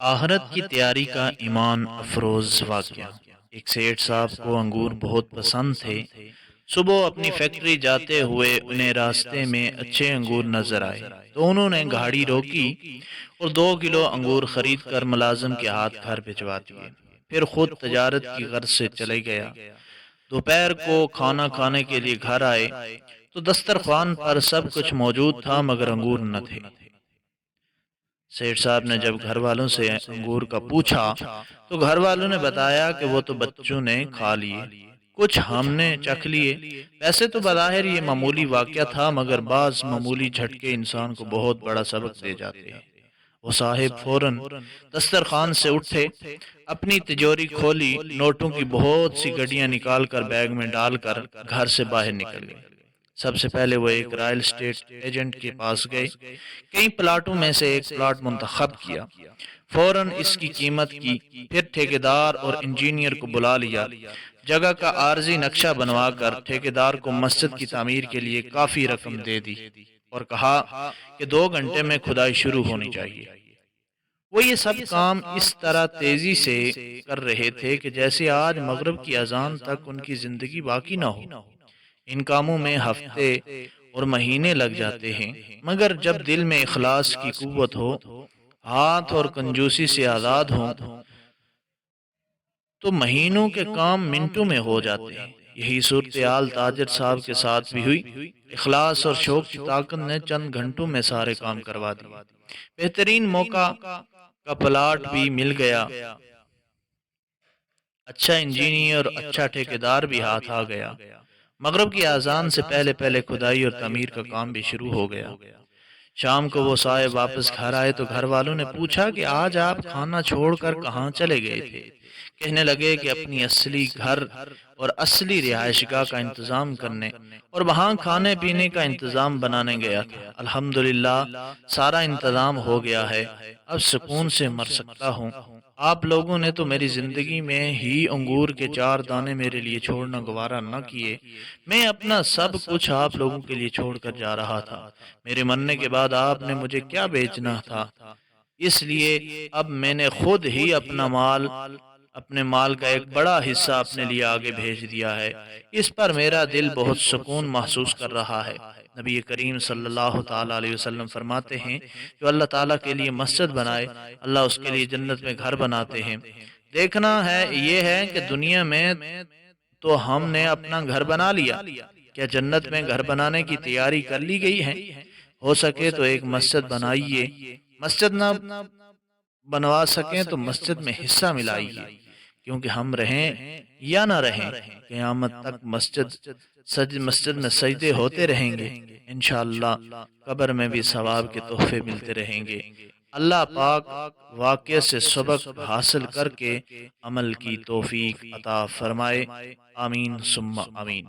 آخرت کی تیاری کا ایمان افروز واقعہ۔ ایک سیٹھ صاحب کو انگور بہت پسند تھے۔ صبح اپنی فیکٹری جاتے ہوئے انہیں راستے میں اچھے انگور نظر آئے تو انہوں نے گاڑی روکی اور 2 کلو انگور خرید کر ملازم کے ہاتھ گھر بھجوا دیے۔ پھر خود تجارت کی غرض سے چلے گیا۔ دوپہر کو کھانا کھانے کے لیے گھر آئے تو دسترخوان پر سب کچھ موجود تھا مگر انگور نہ تھے۔ سیٹھ صاحب نے جب گھر والوں سے انگور کا پوچھا تو گھر والوں نے بتایا کہ وہ تو بچوں نے کھا لیے، کچھ ہم نے چکھ لیے۔ ویسے تو بظاہر یہ معمولی واقعہ تھا مگر بعض معمولی جھٹکے انسان کو بہت بڑا سبق دے جاتے ہیں۔ وہ صاحب فوراً دسترخوان سے اٹھے، اپنی تجوری کھولی، نوٹوں کی بہت سی گڈیاں نکال کر بیگ میں ڈال کر گھر سے باہر نکل گئے۔ سب سے پہلے وہ ایک رائل اسٹیٹ ایجنٹ کے پاس گئے، کئی پلاٹوں میں سے ایک پلاٹ منتخب کیا، فوراً اس کی قیمت کی، پھر ٹھیکیدار اور انجینئر کو بلا لیا، جگہ کا عارضی نقشہ بنوا کر ٹھیکیدار کو مسجد کی تعمیر کے لیے کافی رقم دے دی اور کہا کہ 2 گھنٹے میں کھدائی شروع ہونی چاہیے۔ وہ یہ سب کام اس طرح تیزی سے کر رہے تھے کہ جیسے آج مغرب کی اذان تک ان کی زندگی باقی نہ ہو۔ ان کاموں میں ہفتے اور مہینے لگ جاتے ہیں مگر جب دل میں اخلاص کی قوت ہو، ہاتھ اور کنجوسی سے آزاد ہوں تو مہینوں کے کام منٹوں میں ہو جاتے ہیں۔ یہی صورتحال تاجر صاحب کے ساتھ بھی ہوئی۔ اخلاص اور شوق کی طاقت نے چند گھنٹوں میں سارے کام کروا دیے۔ بہترین موقع کا پلاٹ بھی مل گیا، اچھا انجینئر اور اچھا ٹھیکیدار بھی ہاتھ آ گیا۔ مغرب کی اذان سے پہلے پہلے کھدائی اور تعمیر کا کام بھی شروع ہو گیا۔ شام کو وہ صاحب واپس گھر آئے تو گھر والوں نے پوچھا کہ آج آپ کھانا چھوڑ کر کہاں چلے گئے تھے؟ کہنے لگے کہ اپنی اصلی گھر اور اصلی رہائش گاہ کا انتظام کرنے اور وہاں کھانے پینے کا انتظام بنانے گیا تھا۔ الحمدللہ سارا انتظام ہو گیا ہے، اب سکون سے مر سکتا ہوں۔ آپ لوگوں نے تو میری زندگی میں ہی انگور کے 4 دانے میرے لیے چھوڑنا گوارا نہ کیے، میں اپنا سب کچھ آپ لوگوں کے لیے چھوڑ کر جا رہا تھا۔ میرے مرنے کے بعد آپ نے مجھے کیا بیچنا تھا، اس لیے اب میں نے خود ہی اپنے مال کا ایک بڑا حصہ اپنے لیے آگے بھیج دیا ہے۔ اس پر میرا دل بہت سکون محسوس کر رہا ہے۔ نبی کریم صلی اللہ تعالیٰ علیہ وسلم فرماتے ہیں جو اللہ تعالیٰ کے لیے مسجد بنائے اللہ اس کے لیے جنت میں گھر بناتے ہیں۔ دیکھنا ہے یہ ہے کہ دنیا میں تو ہم نے اپنا گھر بنا لیا، کیا جنت میں گھر بنانے کی تیاری کر لی گئی ہے؟ ہو سکے تو ایک مسجد بنائیے، مسجد نہ بنوا سکیں تو مسجد میں حصہ ملائیے، کیونکہ ہم رہیں یا نہ رہیں قیامت تک مسجد میں سجدے ہوتے رہیں گے، انشاءاللہ قبر میں بھی ثواب کے تحفے ملتے رہیں گے۔ اللہ پاک واقعے سے سبق حاصل کر کے عمل کی توفیق عطا فرمائے، آمین ثم آمین۔